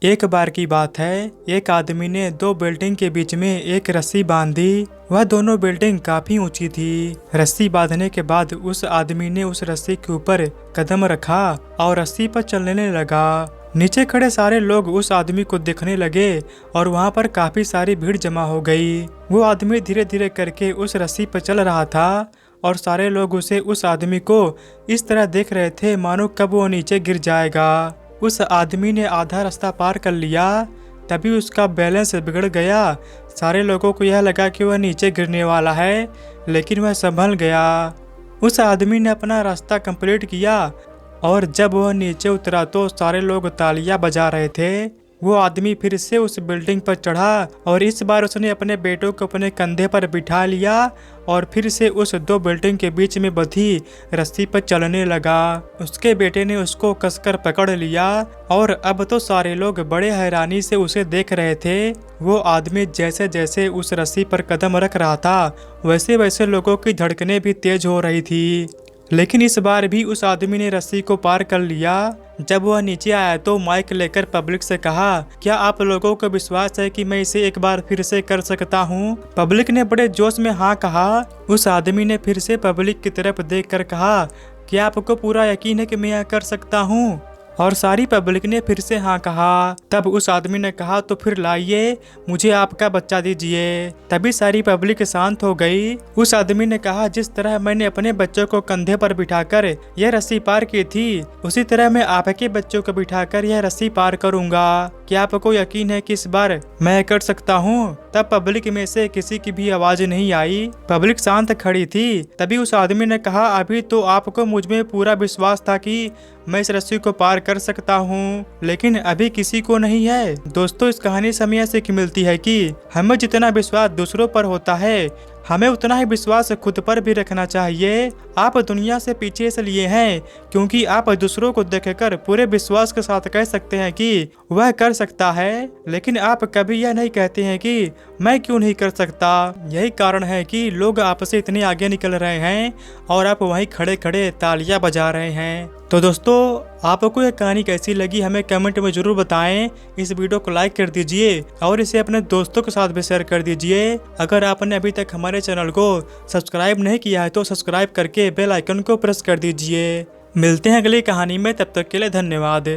एक बार की बात है, एक आदमी ने दो बिल्डिंग के बीच में एक रस्सी बांधी। वह दोनों बिल्डिंग काफी ऊंची थी। रस्सी बांधने के बाद उस आदमी ने उस रस्सी के ऊपर कदम रखा और रस्सी पर चलने लगा। नीचे खड़े सारे लोग उस आदमी को देखने लगे और वहां पर काफी सारी भीड़ जमा हो गई। वो आदमी धीरे धीरे करके उस रस्सी पर चल रहा था और सारे लोग उस आदमी को इस तरह देख रहे थे मानो कब वो नीचे गिर जाएगा। उस आदमी ने आधा रास्ता पार कर लिया, तभी उसका बैलेंस बिगड़ गया। सारे लोगों को यह लगा कि वह नीचे गिरने वाला है, लेकिन वह संभल गया। उस आदमी ने अपना रास्ता कंप्लीट किया और जब वह नीचे उतरा तो सारे लोग तालियां बजा रहे थे। वो आदमी फिर से उस बिल्डिंग पर चढ़ा और इस बार उसने अपने बेटों को अपने कंधे पर बिठा लिया और फिर से उस दो बिल्डिंग के बीच में बंधी रस्सी पर चलने लगा। उसके बेटे ने उसको कसकर पकड़ लिया और अब तो सारे लोग बड़े हैरानी से उसे देख रहे थे। वो आदमी जैसे जैसे उस रस्सी पर कदम रख रहा था, वैसे वैसे लोगों की धड़कनें भी तेज हो रही थी। लेकिन इस बार भी उस आदमी ने रस्सी को पार कर लिया। जब वह नीचे आया तो माइक लेकर पब्लिक से कहा, क्या आप लोगों को विश्वास है कि मैं इसे एक बार फिर से कर सकता हूँ? पब्लिक ने बड़े जोश में हाँ कहा। उस आदमी ने फिर से पब्लिक की तरफ देखकर कहा, क्या आपको पूरा यकीन है कि मैं यह कर सकता हूँ? और सारी पब्लिक ने फिर से हाँ कहा। तब उस आदमी ने कहा, तो फिर लाइए, मुझे आपका बच्चा दीजिए। तभी सारी पब्लिक शांत हो गई। उस आदमी ने कहा, जिस तरह मैंने अपने बच्चों को कंधे पर बिठाकर यह रस्सी पार की थी, उसी तरह मैं आपके बच्चों को बिठाकर यह रस्सी पार करूंगा। क्या आपको यकीन है कि इस बार मैं कर सकता हूँ? तब पब्लिक में से किसी की भी आवाज नहीं आई। पब्लिक शांत खड़ी थी। तभी उस आदमी ने कहा, अभी तो आपको मुझ में पूरा विश्वास था कि मैं इस रस्सी को पार कर सकता हूँ, लेकिन अभी किसी को नहीं है। दोस्तों, इस कहानी से हमें यह सीख मिलती है कि हमें जितना विश्वास दूसरों पर होता है, हमें उतना ही विश्वास खुद पर भी रखना चाहिए। आप दुनिया से पीछे इसलिए हैं क्योंकि आप दूसरों को देखकर पूरे विश्वास के साथ कह सकते हैं कि वह कर सकता है, लेकिन आप कभी यह नहीं कहते हैं कि मैं क्यों नहीं कर सकता। यही कारण है कि लोग आपसे इतने आगे निकल रहे हैं और आप वहीं खड़े खड़े तालियां बजा रहे हैं। तो दोस्तों, आपको यह कहानी कैसी लगी हमें कमेंट में जरूर बताएं। इस वीडियो को लाइक कर दीजिए और इसे अपने दोस्तों के साथ भी शेयर कर दीजिए। अगर आपने अभी तक हमारे चैनल को सब्सक्राइब नहीं किया है तो सब्सक्राइब करके बेल आइकन को प्रेस कर दीजिए। मिलते हैं अगली कहानी में, तब तक के लिए धन्यवाद।